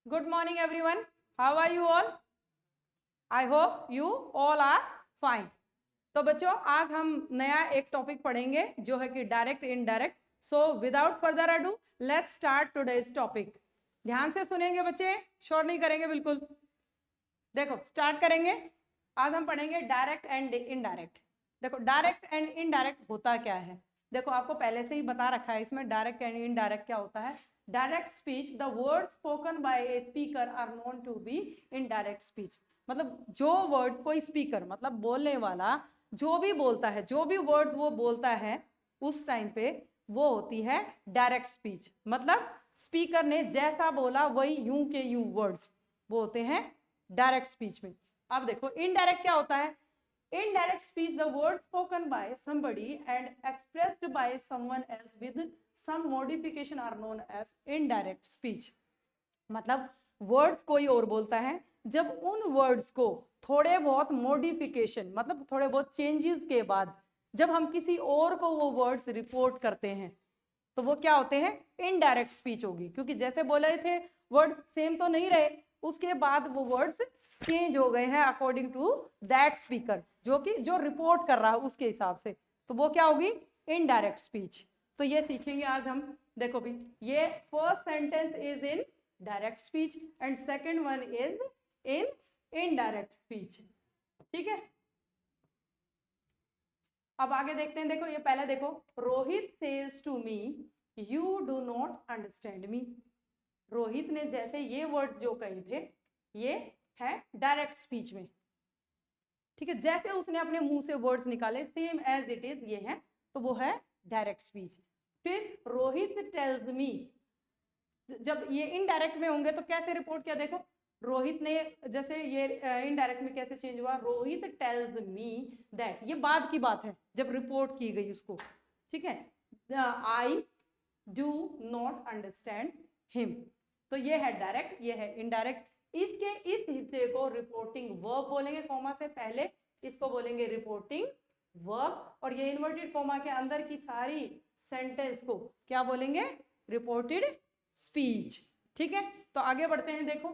Good morning everyone. How are you all? I hope you all are fine. तो बच्चों आज हम नया एक टॉपिक पढ़ेंगे जो है कि direct indirect. So without further ado let's start today's topic. ध्यान से सुनेंगे बच्चे, शोर नहीं करेंगे बिल्कुल. देखो स्टार्ट करेंगे. आज हम पढ़ेंगे डायरेक्ट एंड इनडायरेक्ट. देखो डायरेक्ट एंड इनडायरेक्ट होता क्या है. देखो आपको पहले से ही बता रखा है इसमें डायरेक्ट एंड इनडायरेक्ट क्या होता है. Direct speech, the word spoken by a speaker are known to be indirect speech. मतलब जो वर्ड्स कोई स्पीकर मतलब बोलने वाला जो भी बोलता है, जो भी वर्ड्स वो बोलता है उस टाइम पे वो होती है डायरेक्ट स्पीच. मतलब स्पीकर ने जैसा बोला वही यूं के यूं वर्ड्स वो होते हैं डायरेक्ट स्पीच में. अब देखो इनडायरेक्ट क्या होता है. Indirect speech, the word spoken bye somebody and expressed by someone else with some modification are known as indirect speech. मतलब वर्ड्स कोई और बोलता है, जब उन वर्ड्स को थोड़े बहुत मॉडिफिकेशन मतलब थोड़े बहुत चेंजेस के बाद जब हम किसी और को वो वर्ड्स रिपोर्ट करते हैं तो वो क्या होते हैं इनडायरेक्ट स्पीच होगी. क्योंकि जैसे बोले थे वर्ड्स सेम तो नहीं रहे, उसके बाद वो वर्ड्स चेंज हो गए हैं अकॉर्डिंग टू दैट स्पीकर जो कि जो रिपोर्ट कर रहा है उसके हिसाब से, तो वो क्या होगी इनडायरेक्ट स्पीच. तो ये सीखेंगे आज हम. देखो भी ये first sentence is in direct speech and second one is in indirect speech. ठीक है, अब आगे देखते हैं. देखो ये पहले देखो, Rohit says to me you do not understand me. Rohit ने जैसे ये वर्ड्स जो कहे थे ये है डायरेक्ट स्पीच में. ठीक है, जैसे उसने अपने मुंह से वर्ड्स निकाले सेम एज इट इज ये है तो वो है डायरेक्ट स्पीच. फिर रोहित टेल्स मी, जब ये इनडायरेक्ट में होंगे तो कैसे रिपोर्ट किया. देखो रोहित ने जैसे ये इनडायरेक्ट में कैसे चेंज हुआ, रोहित टेल्स मी दैट, ये बाद की बात है जब रिपोर्ट की गई उसको. ठीक है, I do not understand him. तो ये है डायरेक्ट, ये है इनडायरेक्ट. इसके इस हिस्से को रिपोर्टिंग वर्ब बोलेंगे, कॉमा से पहले इसको बोलेंगे रिपोर्टिंग वर्ब. और ये इन्वर्टेड कॉमा के अंदर की सारी सेंटेंस को क्या बोलेंगे रिपोर्टेड स्पीच. ठीक है, तो आगे बढ़ते हैं. देखो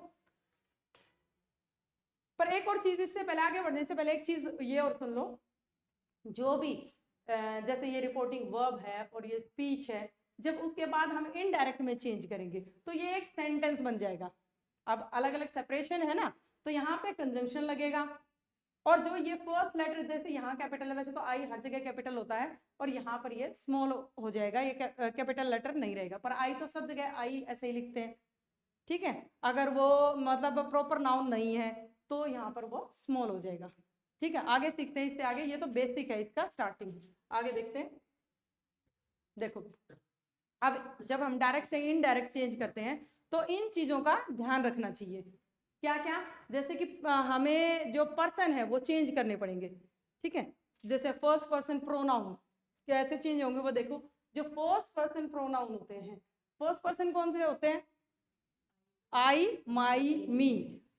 पर एक और चीज इससे पहले, आगे बढ़ने से पहले एक चीज ये और सुन लो. जो भी जैसे ये रिपोर्टिंग वर्ब है और ये स्पीच है, जब उसके बाद हम इनडायरेक्ट में चेंज करेंगे तो ये एक सेंटेंस बन जाएगा. अब अलग अलग सेपरेशन है ना, तो यहाँ पे कंजंक्शन लगेगा. और जो ये फर्स्ट लेटर जैसे यहाँ कैपिटल है, वैसे तो आई हर जगह कैपिटल होता है और यहाँ पर ये स्मॉल हो जाएगा, ये कैपिटल लेटर नहीं रहेगा. पर आई तो सब जगह आई ऐसे ही लिखते हैं. ठीक है, अगर वो मतलब प्रॉपर नाउन नहीं है तो यहाँ पर वो स्मॉल हो जाएगा. ठीक है, आगे सीखते हैं इससे आगे. ये तो बेसिक है इसका स्टार्टिंग. आगे देखते हैं. देखो अब जब हम डायरेक्ट से इनडायरेक्ट चेंज करते हैं तो इन चीजों का ध्यान रखना चाहिए. क्या क्या, जैसे कि हमें जो पर्सन है वो चेंज करने पड़ेंगे. ठीक है, जैसे फर्स्ट पर्सन प्रोनाउन कैसे चेंज होंगे वो देखो. जो फर्स्ट पर्सन प्रोनाउन होते हैं, फर्स्ट पर्सन कौन से होते हैं, I my me.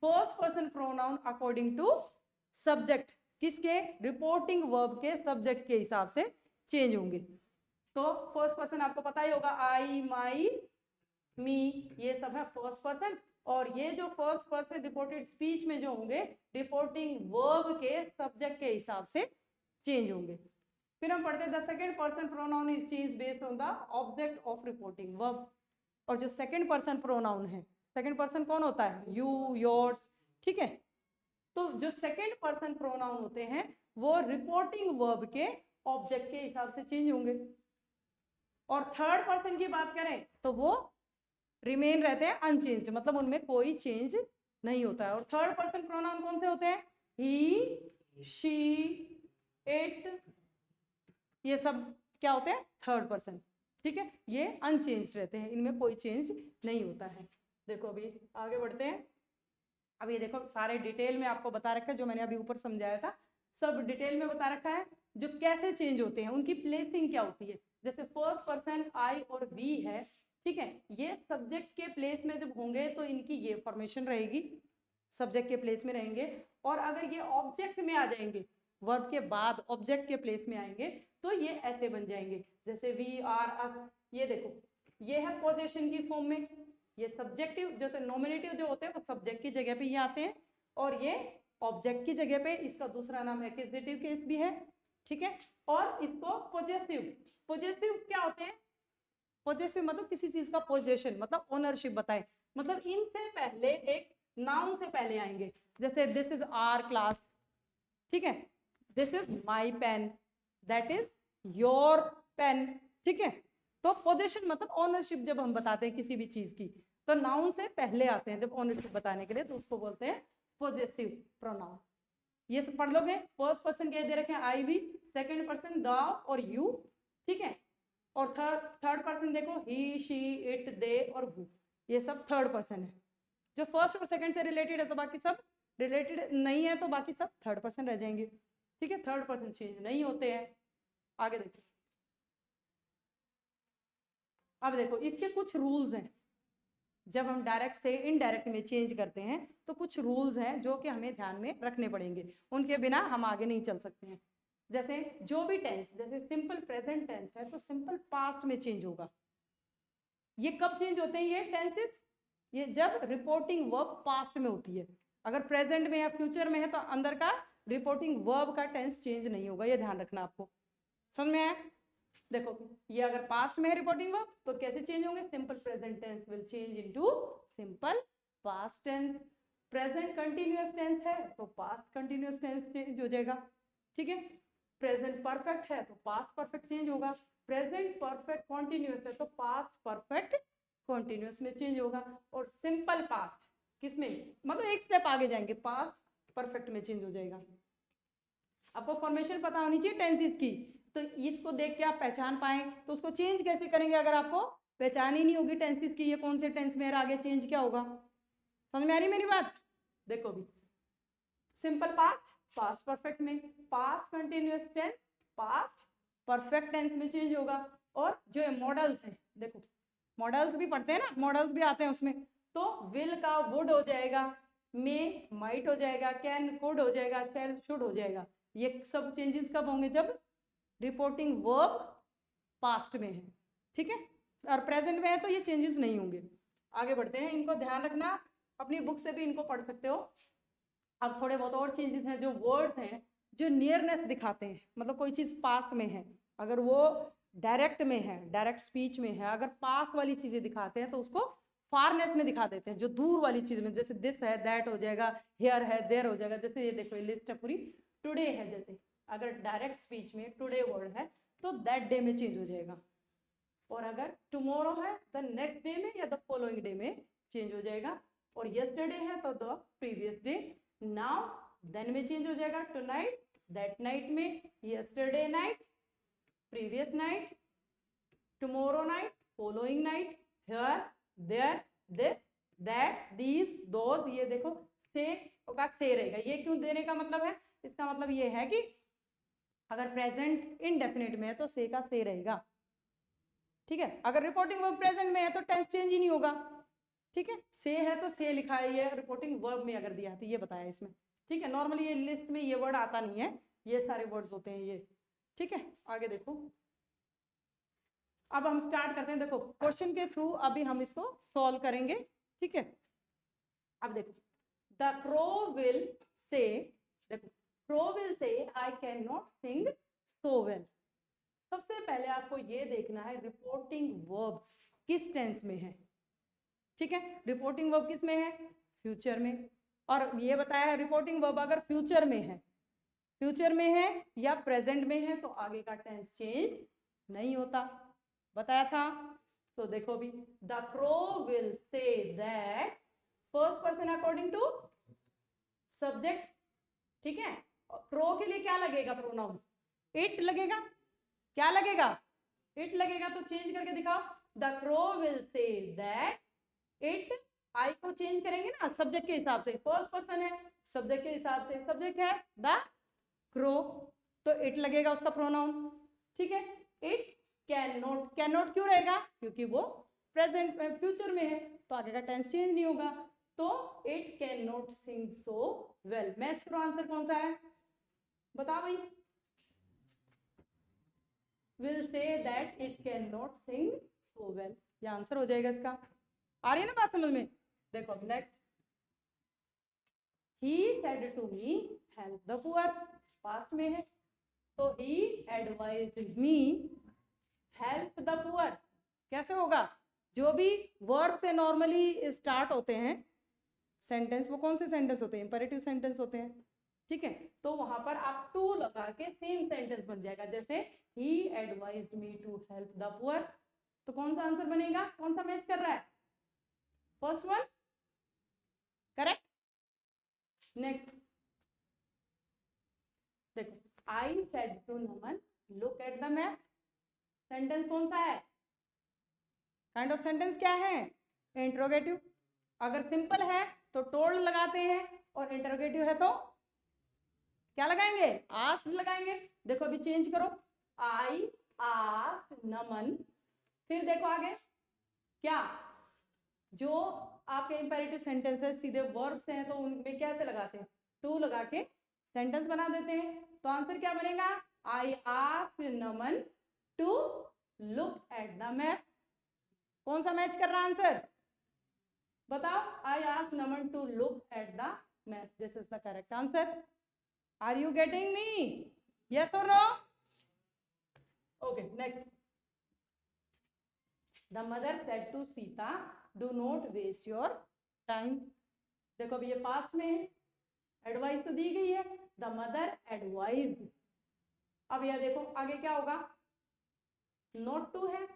First person pronoun according to subject, किसके रिपोर्टिंग वर्ब के सब्जेक्ट के हिसाब से चेंज होंगे. तो फर्स्ट पर्सन आपको पता ही होगा, आई माई मी, ये सब है फर्स्ट पर्सन. और ये जो फर्स्ट पर्सन रिपोर्टेड स्पीच में जो होंगे रिपोर्टिंग वर्ब के सब्जेक्ट के हिसाब से चेंज होंगे. फिर हम पढ़ते हैं the second person pronoun is change based on the object of reporting verb. और जो सेकंड पर्सन प्रोनाउन है, सेकंड पर्सन कौन होता है, यू योर्स. ठीक है, तो जो सेकंड पर्सन प्रोनाउन होते हैं वो रिपोर्टिंग वर्ब के ऑब्जेक्ट के हिसाब से चेंज होंगे. और थर्ड पर्सन की बात करें तो वो रिमेन रहते हैं अनचेंज्ड, मतलब उनमें कोई चेंज नहीं होता है. और थर्ड पर्सन प्रोनाउन कौन से होते हैं, ही शी इट, ये सब क्या होते हैं थर्ड पर्सन. ठीक है, ये अनचेंज्ड रहते हैं, इनमें कोई चेंज नहीं होता है. देखो अभी आगे बढ़ते हैं. अब ये देखो सारे डिटेल में आपको बता रखा है, जो मैंने अभी ऊपर समझाया था सब डिटेल में बता रखा है. जो कैसे चेंज होते हैं, उनकी प्लेसिंग क्या होती है. जैसे फर्स्ट पर्सन आई और वी है, ठीक है, ये सब्जेक्ट के प्लेस में जब होंगे तो इनकी ये फॉर्मेशन रहेगी, सब्जेक्ट के प्लेस में रहेंगे. और अगर ये ऑब्जेक्ट में आ जाएंगे, वर्ब के बाद ऑब्जेक्ट के प्लेस में आएंगे तो ये ऐसे बन जाएंगे. जैसे वी आर अस, ये देखो ये है पोजीशन की फॉर्म में. ये सब्जेक्टिव, जैसे नॉमिनेटिव जो होते हैं वो सब्जेक्ट की जगह पे ये आते हैं, और ये ऑब्जेक्ट की जगह पे। इसका दूसरा नाम एक्विजिटिव केस भी है, ठीक है। और इसको पोजेसिव, पोजेसिव क्या होते हैं? पोजेसिव मतलब किसी चीज का पोजेशन, मतलब ओनरशिप बताए, मतलब इनसे पहले एक नाउन से पहले आएंगे। जैसे दिस इज आवर क्लास, ठीक है, this is my pen, that is your pen, ठीक है। तो पोजेशन मतलब ओनरशिप जब हम बताते हैं किसी भी चीज की, तो नाउन से पहले आते हैं जब ओनरशिप बताने के लिए, तो उसको बोलते हैं पोजेसिव प्रोनाउन। ये सब पढ़ लोगे। फर्स्ट पर्सन क्या दे रखे हैं? आई वी, सेकंड पर्सन द और यू, ठीक है। और थर्ड पर्सन देखो ही, शी, इट, दे और वो, ये सब थर्ड पर्सन है। जो फर्स्ट और सेकंड से रिलेटेड है तो बाकी सब रिलेटेड नहीं है, तो बाकी सब थर्ड पर्सन रह जाएंगे, ठीक है। थर्ड पर्सन चेंज नहीं होते हैं। आगे देखो, अब देखो इसके कुछ रूल्स हैं। जब हम डायरेक्ट से इनडायरेक्ट में चेंज करते हैं तो कुछ रूल्स हैं जो कि हमें ध्यान में रखने पड़ेंगे, उनके बिना हम आगे नहीं चल सकते हैं। जैसे जो भी टेंस, जैसे सिंपल प्रेजेंट टेंस है तो सिंपल पास्ट में चेंज होगा। ये कब चेंज होते हैं ये टेंसेस? ये जब रिपोर्टिंग वर्ब पास्ट में होती है। अगर प्रेजेंट में या फ्यूचर में है तो अंदर का रिपोर्टिंग वर्ब का टेंस चेंज नहीं होगा, ये ध्यान रखना आपको। समझ में आया? देखो ये अगर पास्ट में है रिपोर्टिंग वर्ब तो कैसे चेंज होंगे? Simple present tense will change into simple past tense. Present continuous tense है तो पास्ट कंटिन्यूअस टेंस चेंज हो जाएगा, ठीक है। प्रेजेंट परफेक्ट है तो पास्ट परफेक्ट चेंज होगा। प्रेजेंट परफेक्ट कॉन्टिन्यूअस है तो पास्ट परफेक्ट कॉन्टिन्यूअस में चेंज होगा। और सिंपल पास्ट किसमें? मतलब एक स्टेप आगे जाएंगे, पास्ट परफेक्ट में चेंज हो जाएगा। आपको फॉर्मेशन पता होनी चाहिए टेंसेस की, तो इसको देख के आप पहचान पाए। तो उसको चेंज कैसे करेंगे अगर आपको पहचान ही नहीं होगी टेंसेस की, ये कौन से टेंस में आगे चेंज क्या होगा? समझ में आ रही मेरी बात? देखो भी, सिंपल पास्ट पास्ट परफेक्ट में, past continuous tense past perfect tense में चेंज होगा। और जो मॉडल्स हैं, देखो मॉडल्स भी पढ़ते हैं ना, मॉडल्स भी आते हैं उसमें, तो विल का वुड हो जाएगा, मे माइट हो जाएगा, कैन कुड हो जाएगा, शैल शुड हो जाएगा। ये सब चेंजेस कब होंगे? जब रिपोर्टिंग वर्ब पास्ट में है, ठीक है। और प्रेजेंट में है तो ये चेंजेस नहीं होंगे। आगे बढ़ते हैं, इनको ध्यान रखना, अपनी बुक से भी इनको पढ़ सकते हो। अब थोड़े बहुत और चेंजेस हैं, जो वर्ड्स हैं जो नियरनेस दिखाते हैं, मतलब कोई चीज पास में है, अगर वो डायरेक्ट में है, डायरेक्ट स्पीच में है, अगर पास वाली चीजें दिखाते हैं तो उसको फारनेस में दिखा देते हैं, जो दूर वाली चीज में। जैसे दिस है, दैट हो जाएगा, हियर है, देयर हो जाएगा। जैसे ये देखो, ये लिस्ट है पूरी। टुडे है, जैसे अगर डायरेक्ट स्पीच में टुडे वर्ड है तो दैट डे में चेंज हो जाएगा। और अगर टुमारो है द नेक्स्ट डे में या द फॉलोइंग डे में चेंज हो जाएगा। और यस्टरडे है तो the previous day. Now then में चेंज हो जाएगा। टुनाइट दैट नाइट में, yesterday night previous night, tomorrow night following night, here there this that these those. ये देखो से का से रहेगा। ये क्यों देने का मतलब है? इसका मतलब ये है कि अगर प्रेजेंट इनडेफिनेट में है तो से का से रहेगा, ठीक है। अगर रिपोर्टिंग वर्ब प्रेजेंट में है तो टेंस चेंज ही नहीं होगा, ठीक है। से है तो से लिखा है, ये रिपोर्टिंग वर्ब में अगर दिया है तो ये बताया इसमें, ठीक है। नॉर्मली ये लिस्ट में ये वर्ड आता नहीं है, ये सारे वर्ड्स होते हैं ये, ठीक है। आगे देखो, अब हम स्टार्ट करते हैं। देखो क्वेश्चन के थ्रू अभी हम इसको सॉल्व करेंगे, ठीक है। अब देखो, द क्रो विल से, देखो crow will say I can not sing so well. सबसे पहले आपको ये देखना है रिपोर्टिंग वर्ब किस टेंस में है, ठीक है। रिपोर्टिंग वर्ब किस में है? फ्यूचर में। और ये बताया है रिपोर्टिंग वर्ब अगर फ्यूचर में है, फ्यूचर में है या प्रेजेंट में है तो आगे का टेंस चेंज नहीं होता, बताया था। तो देखो भी, the crow will say that, first person according to subject, ठीक है। क्रो के लिए क्या लगेगा? प्रोनाउन इट लगेगा। क्या लगेगा? इट लगेगा। तो चेंज करके दिखाओ, the crow will say that it. I को चेंज करेंगे ना सब्जेक्ट के हिसाब से, फर्स्ट पर्सन है सब्जेक्ट के हिसाब से, सब्जेक्ट है द क्रो, तो इट लगेगा उसका प्रोनाउन, ठीक है। It can not, can not क्यों रहेगा? क्योंकि वो प्रेजेंट में फ्यूचर में है तो आगे का टेंस चेंज नहीं होगा। तो it can not sing so well. Match करो, आंसर कौन सा है बताओ भाई। Will say that it can not sing so well, ये आंसर हो जाएगा इसका। आ रही है ना बात समझ में? देखो next, he said to me help the poor, past में है, तो he advised me help the poor। कैसे होगा? जो भी वर्ब से नॉर्मली स्टार्ट होते हैं सेंटेंस, वो कौन से सेंटेंस होते हैं? इंपेरेटिव सेंटेंस होते हैं, ठीक है। तो वहां पर आप टू लगा के सेम सेंटेंस बन जाएगा, जैसे he advised me to help the poor। तो कौन सा आंसर बनेगा? कौन सा मैच कर रहा है? First one, correct. नेक्स्ट देखो, I said to Naman look at the map, sentence कौन सा है? काइंड ऑफ सेंटेंस क्या है? इंट्रोगेटिव। अगर सिंपल है तो टोल्ड लगाते हैं, और इंटरोगेटिव है तो क्या लगाएंगे? आस्क्ड लगाएंगे। देखो अभी चेंज करो, आई आस्क्ड नमन, फिर देखो आगे क्या, जो आपके इंपेरेटिव सेंटेंस है सीधे वर्ब से हैं, तो उनमें कैसे लगाते हैं? टू लगा के सेंटेंस बना देते हैं। तो आंसर क्या बनेगा? I asked Naman to look at the map. कौन सा मैच कर रहा है आंसर? बताओ। I asked Naman to look at the map, this is the correct answer. Are you getting me? Yes और no? Okay next, the mother said to Sita do not waste your time. देखो अभी ये पास्ट में है, advice तो दी गई है, the mother advise. अब यह देखो आगे क्या होगा? नॉट टू है,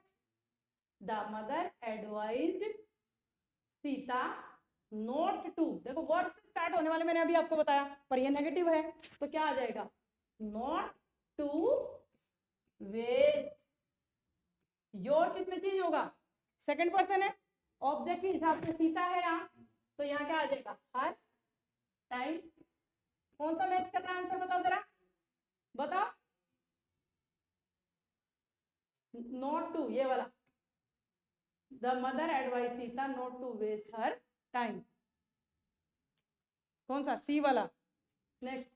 the mother advised Sita not to. देखो वर्ब से स्टार्ट होने वाले मैंने अभी आपको बताया, पर ये नेगेटिव है, तो क्या आ जाएगा? नॉट टू वेस्ट योर, किस में चेंज होगा? सेकंड पर्सन है, ऑब्जेक्ट के हिसाब से सीता है यहाँ, तो यहाँ क्या आ जाएगा? हर टाइम। कौन सा मैच कर रहा है आंसर? बताओ जरा, बताओ। नॉट टू, ये वाला, the mother advice Sita not to waste her time. कौन सा? सी वाला। नेक्स्ट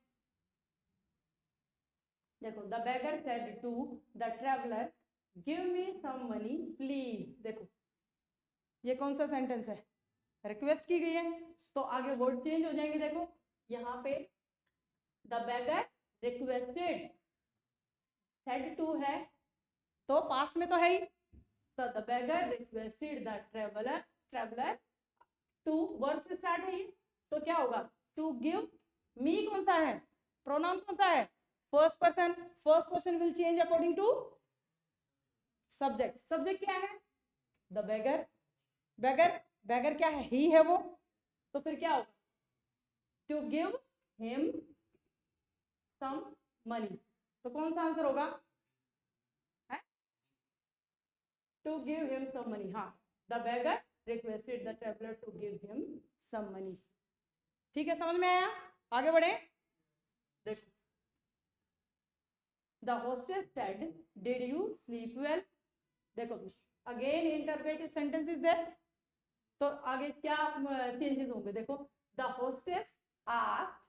देखो, the beggar said to the traveller give me some money please. देखो ये कौन सा सेंटेंस है? रिक्वेस्ट की गई है, तो आगे वर्ड चेंज हो जाएंगे। देखो यहाँ पे the beggar requested, said to है तो पास्ट में तो है ही, तो the beggar requested the traveller to, verb से स्टार्ट है ये, तो क्या होगा? To give me. कौन सा है? प्रोनाउन कौन सा है? First person. First person will change according to subject. Subject क्या है? The beggar. बेगर, बेगर क्या है? ही है वो, तो फिर क्या होगा? To give him some money. तो कौन सा आंसर होगा? To give him some money. हाँ, the beggar requested the traveller to give him some money. ठीक है, समझ में आया? आगे बढ़े। देखो, the hostess said did you sleep well. देखो again interpretive sentence is there, तो आगे क्या चेंजेस होंगे? देखो, द होस्टेस आस्क्ड।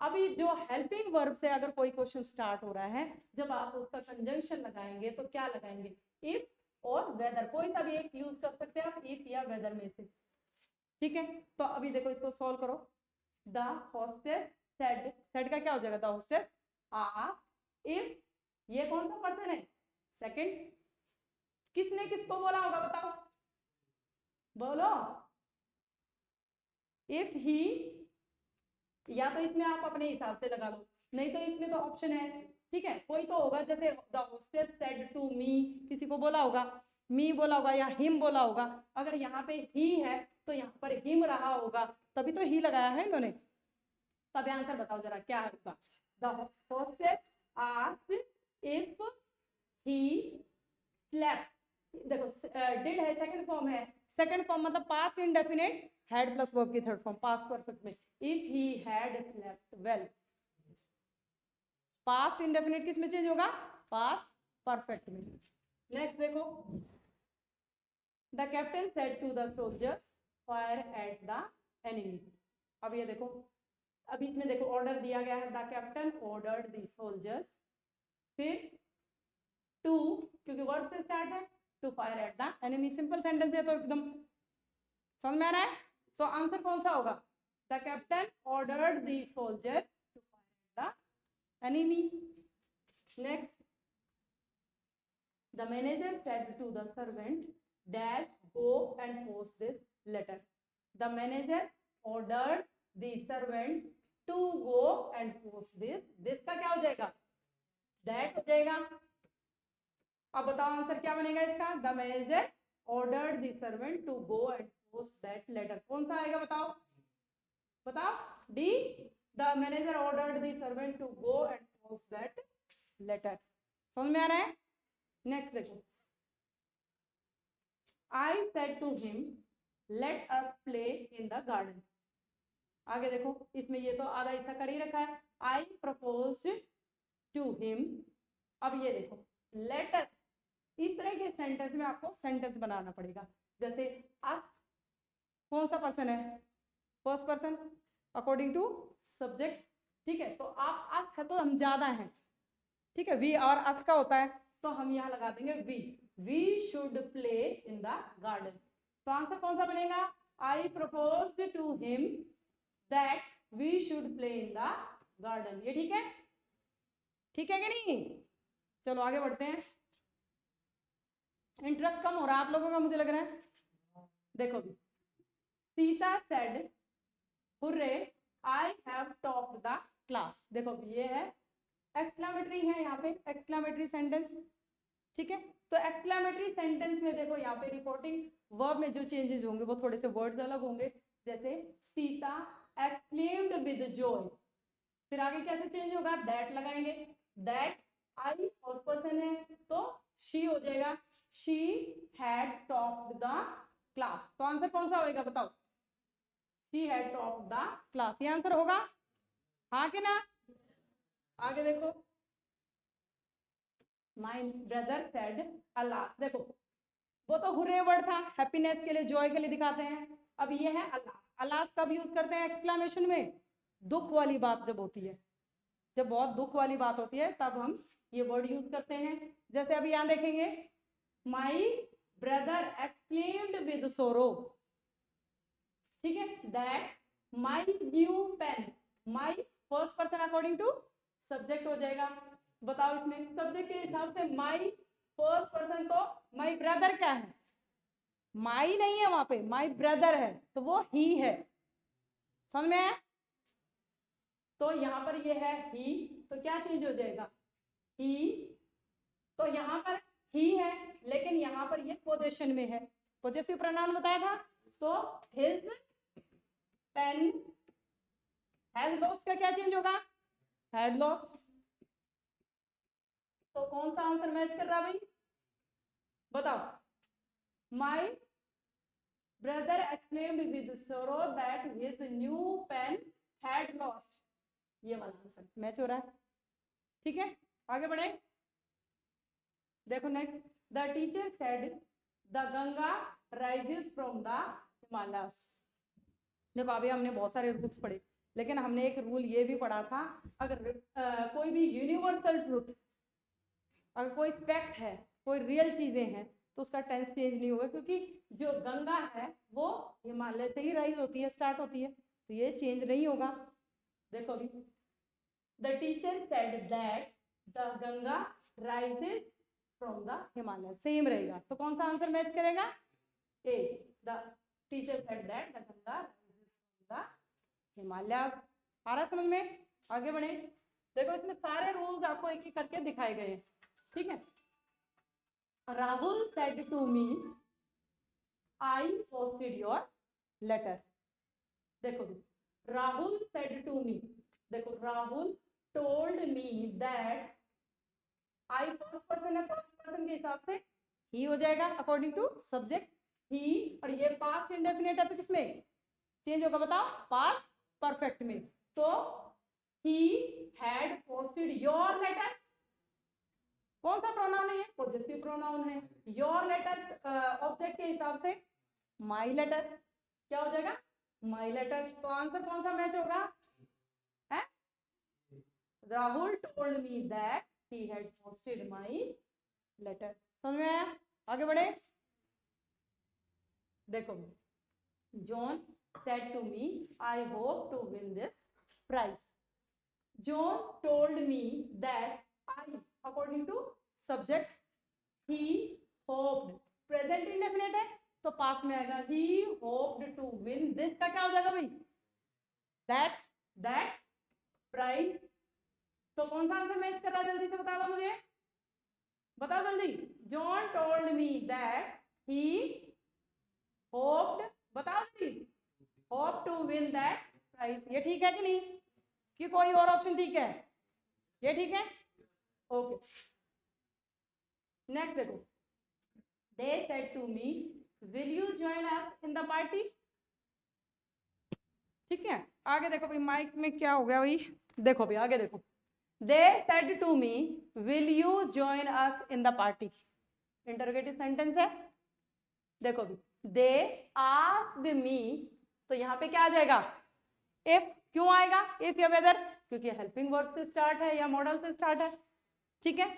अभी जो हेल्पिंग वर्ब से अगर कोई क्वेश्चन स्टार्ट हो रहा है, जब आप उसका कंजंक्शन लगाएंगे तो क्या लगाएंगे? इफ और वेदर, कोई सा भी एक यूज कर सकते हैं आप, इफ या वेदर में से। ठीक है, तो अभी देखो इसको सॉल्व करो। द होस्टेस सेड, सेड का क्या हो जाएगा? द होस्टेस आस्क्ड इफ, ये कौन सा पर्सन है? सेकंड। किसने किसको बोला होगा? बताओ, बोलो। इफ ही, या तो इसमें आप अपने हिसाब से लगा लो, नहीं तो इसमें तो ऑप्शन है, ठीक है, कोई तो होगा, जैसे the hostess said to me, किसी को बोला होगा, मी बोला होगा या हिम बोला होगा। अगर यहाँ पे ही है तो यहाँ पर हिम रहा होगा, तभी तो ही लगाया है इन्होंने। तब आंसर बताओ जरा क्या होगा? The hostess asked if he slept. देखो डिड है, सेकंड फॉर्म है, सेकंड फॉर्म मतलब past indefinite, had plus verb की थर्ड फॉर्म पास्ट परफेक्ट में, if he had slept well. Past indefinite किस में चेंज होगा? पास्ट परफेक्ट में। नेक्स्ट देखो, the captain said to the soldiers fire at the enemy. अब ये देखो, अब इसमें देखो ऑर्डर दिया गया है, the captain ordered the soldiers, फिर टू, क्योंकि वर्ब से स्टार्ट है, to fire at the enemy. Simple sentence है तो एकदम समझ में आ रहा है? तो आंसर कौन सा होगा? The captain ordered the soldier to fire the enemy. Next, the manager said to the servant dash go and post this letter. The manager ordered the servant to go and post this का क्या हो जाएगा? That हो जाएगा। अब बताओ answer क्या बनेगा इसका? The manager ordered the servant to go and post that letter. कौन सा आएगा बताओ? बताओ। D, the manager ordered the servant to go and post that letter. समझ में आ रहा है? नेक्स्ट देखो, I said to him let us play in the garden। आगे देखो, इसमें ये तो आधा हिस्सा कर ही रखा है। I proposed to him। अब ये देखो, let us, इस तरह के सेंटेंस में आपको सेंटेंस बनाना पड़ेगा। जैसे us कौन सा पर्सन है? First person according to subject. ठीक है, तो आप us है तो हम ज्यादा हैं। ठीक है, वी और us का होता है तो हम यहाँ लगा देंगे we should play in the garden. तो आंसर कौन सा बनेगा? I proposed to him that we should play in the garden. ये ठीक है? ठीक है कि नहीं? चलो आगे बढ़ते हैं। इंटरेस्ट कम हो रहा है आप लोगों का मुझे लग रहा है। देखो भी, Sita said hurray I have topped the class. देखो ये है एक्सक्लामेटरी है, यहाँ पे एक्सक्लामेटरी सेंटेंस। ठीक है, तो एक्सक्लामेटरी सेंटेंस में देखो यहाँ पे रिपोर्टिंग वर्ब में जो चेंजेस होंगे वो थोड़े से वर्ड्स अलग होंगे। जैसे सीता एक्सक्लेम्ड विद जॉय, फिर आगे कैसे चेंज होगा? दैट लगाएंगे। दैट आई फर्स्ट पर्सन है तो शी हो जाएगा, she had topped the class. तो आंसर कौन सा होगा बताओ? She had topped the class, ये आंसर होगा। हाँ कि ना? आगे देखो, माय ब्रदर सेड अलास। देखो वो तो हुर्रे वर्ड था, हैप्पीनेस के लिए, जॉय के लिए दिखाते हैं। अब ये है अलास। अलास कब यूज करते हैं एक्सक्लेमेशन में? दुख वाली बात जब होती है, जब बहुत दुख वाली बात होती है तब हम ये वर्ड यूज करते हैं। जैसे अभी यहाँ देखेंगे, माई ब्रदर एक्सक्लेम्ड विद सोरो। ठीक है, that my new pen, my first person according to subject हो जाएगा। बताओ इसमें सब्जेक्ट के हिसाब से माई फर्स्ट पर्सन, तो माई ब्रदर क्या है? माई नहीं है वहां पे, माई ब्रदर है तो वो ही है। समझ में आया? तो यहाँ पर ये है ही, तो क्या चेंज हो जाएगा? ही, तो यहाँ पर ही है लेकिन यहाँ पर ये पोजेशन में है, पोजेसिव प्रोनाउन बताया था। तो हिज पेन हैज लॉस्ट का क्या चेंज होगा? Had lost. तो कौन सा आंसर मैच कर रहा भाई? बताओ। My brother exclaimed with sorrow that his new pen had lost, ये वाला आंसर मैच हो रहा है। ठीक है, आगे बढ़े। देखो next, the teacher said the Ganga rises from the Himalayas. देखो अभी हमने बहुत सारे रूल्स पढ़े, लेकिन हमने एक रूल ये भी पढ़ा था, अगर कोई भी यूनिवर्सल ट्रूथ, अगर कोई फैक्ट है, कोई रियल चीजें हैं तो उसका टेंस चेंज नहीं होगा, क्योंकि जो गंगा है वो हिमालय से ही राइज होती है, स्टार्ट होती है, तो ये चेंज नहीं होगा। देखो अभी, the teacher said that the Ganga rises from the Himalaya, same रहेगा। तो कौन सा आंसर मैच करेगा? A, the teacher said that the Ganga rises from the Himalaya. आ रहा समझ में? आगे बढ़े। देखो इसमें सारे रूल्स आपको एक एक करके दिखाए गए हैं। ठीक है, Rahul said to me I posted your letter. देखो राहुल सेड टू मी, देखो Rahul told me that, I first person है, फर्स्ट पर्सन के हिसाब से ही हो जाएगा अकॉर्डिंग टू सब्जेक्ट ही, और ये पास्ट इंडेफिनिट है तो किसमें चेंज होगा बताओ? पास्ट परफेक्ट में। तो he had posted your letter, कौन सा प्रोनाउन है? ये पॉजिटिव प्रोनाउन है। योर लेटर ऑब्जेक्ट के हिसाब से माई लेटर, क्या हो जाएगा? माई लेटर। तो आंसर कौन सा मैच होगा? है Rahul told me that he had posted my letter. समझ में आया? आगे बढ़े। देखो John said to me, I hope to win this prize. John told me that I, according to subject, he hoped. Present indefinite है तो past में आएगा he hoped to win this का क्या हो जाएगा भाई? that prize. तो कौन सा आंसर मैच कर रहा है जल्दी से बता दो मुझे, बताओ जल्दी. John told me that he hoped, बताओ जल्दी, hope to win that prize. ये ठीक है कि नहीं, कि कोई और ऑप्शन ठीक है? ये ठीक है, ओके. नेक्स्ट देखो, they said to me, will you join us in the party? ठीक है, आगे देखो भाई, माइक में क्या हो गया भाई, देखो भाई आगे देखो. They said to me, will you join us in the party? Interrogative sentence है. देखो भी, they asked me, तो यहाँ पे क्या आ जाएगा? if. क्यों आएगा if या whether? क्योंकि हेल्पिंग वर्ब से स्टार्ट है या मॉडल से स्टार्ट है. ठीक है,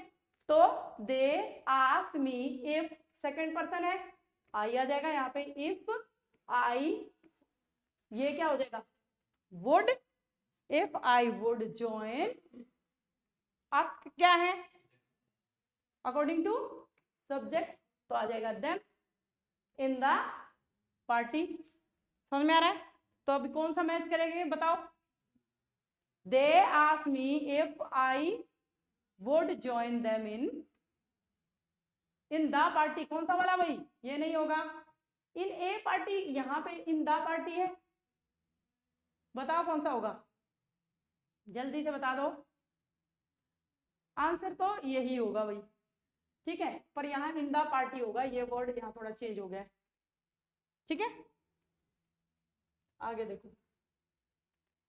तो they asked me if second person है, आई आ जाएगा यहाँ पे. if I, ये क्या हो जाएगा? would. if I would join, ask क्या है? अकॉर्डिंग टू सब्जेक्ट, तो आ जाएगा them in the party. समझ में आ रहा है? तो अभी कौन सा मैच करेंगे बताओ. they asked me if I would join them in the party. कौन सा वाला भाई? ये नहीं होगा. in a party, यहाँ पे in the party है, बताओ कौन सा होगा, जल्दी से बता दो. आंसर तो यही होगा भाई. ठीक है, पर यहाँ इन द पार्टी होगा, ये वर्ड यहाँ थोड़ा चेंज हो गया है. ठीक है, आगे देखो.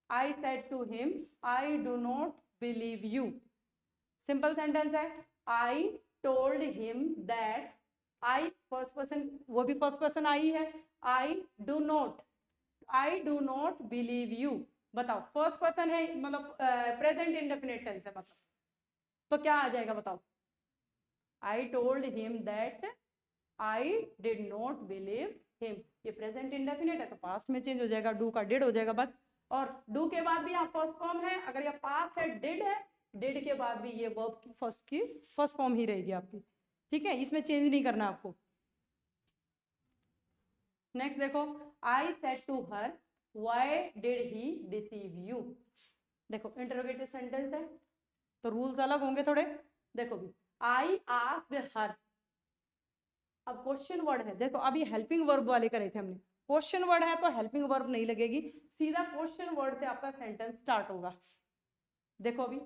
I said to him, I do not believe you. Simple sentence है. I told him that I, first person, वो भी फर्स्ट पर्सन आई है. I do not believe you. बताओ, फर्स्ट पर्सन है, मतलब प्रेजेंट इंडेफिनिट टेंस है, मतलब तो क्या आ जाएगा बताओ. I told him that I did not believe him. ये प्रेजेंट इंडेफिनिट है तो पास्ट में चेंज हो जाएगा, डू का डिड हो जाएगा बस. और डू के बाद भी यहाँ फर्स्ट फॉर्म है, अगर ये पास्ट है डिड है, डिड के बाद भी ये वर्ब की फर्स्ट फॉर्म ही रहेगी आपकी. ठीक है, इसमें चेंज नहीं करना आपको. नेक्स्ट देखो, I said to her, why did he deceive you? देखो इंटरोगेटिव सेंटेंस है तो रूल्स अलग होंगे थोड़े. देखो भी, I asked her, अब क्वेश्चन वर्ड है. देखो अभी हेल्पिंग वर्ब वाले करे थे हमने, क्वेश्चन वर्ड है तो हेल्पिंग वर्ब नहीं लगेगी, सीधा क्वेश्चन वर्ड से आपका सेंटेंस स्टार्ट होगा. देखो अभी,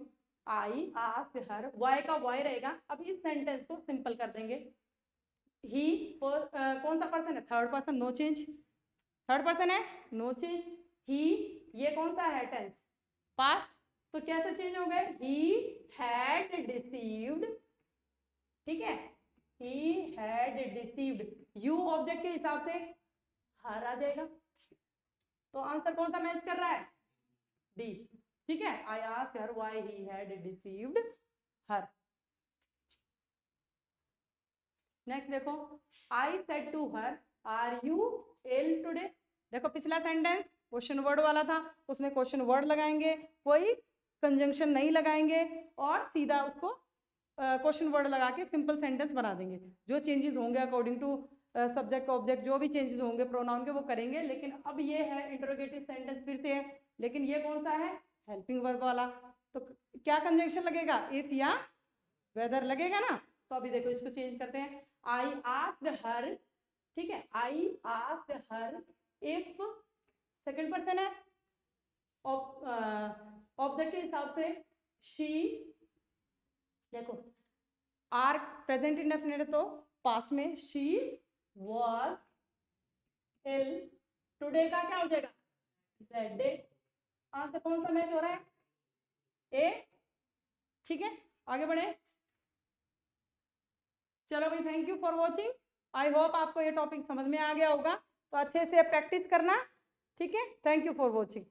I asked her, वाई का वाई रहेगा. अब इस सेंटेंस को सिंपल कर देंगे. ही कौन सा पर्सन है? Third person, no change. Third person है, नो चेंज. ही, ये कौन सा है? टेंस, पास्ट, तो कैसे चेंज हो गए? ही हैड डिसीव्ड. ठीक है, ही हैड डिसीव्ड. यू ऑब्जेक्ट के हिसाब से हर आ जाएगा, तो आंसर कौन सा मैच कर रहा है? डी. ठीक है, I asked her why he had deceived her. Next देखो, I said to her, are you ill today. देखो पिछला सेंटेंस क्वेश्चन वर्ड वाला था, उसमें क्वेश्चन वर्ड लगाएंगे, कोई कंजंक्शन नहीं लगाएंगे और सीधा उसको क्वेश्चन वर्ड लगा के सिंपल सेंटेंस बना देंगे. जो चेंजेस होंगे अकॉर्डिंग टू सब्जेक्ट ऑब्जेक्ट, जो भी चेंजेस होंगे प्रोनाउन के वो करेंगे. लेकिन अब ये है इंटरोगेटिव सेंटेंस फिर से है, लेकिन ये कौन सा है? हेल्पिंग वर्ब वाला. तो क्या कंजंक्शन लगेगा? इफ या वेदर लगेगा ना. तो अभी देखो इसको चेंज करते हैं. आई आस्क्ड हर, ठीक है, I asked her if, second person है, ऑब्जेक्ट के हिसाब से शी. देखो आर प्रेजेंट इंडेफिनिट तो पास्ट में, शी वॉज इल. टुडे का क्या हो जाएगा? That day. आंसर कौन सा मैच हो रहा है? ए. ठीक है, आगे बढ़े. चलो भाई, thank you for watching. I hope आपको ये टॉपिक समझ में आ गया होगा, तो अच्छे से प्रैक्टिस करना. ठीक है, थैंक यू फॉर वॉचिंग.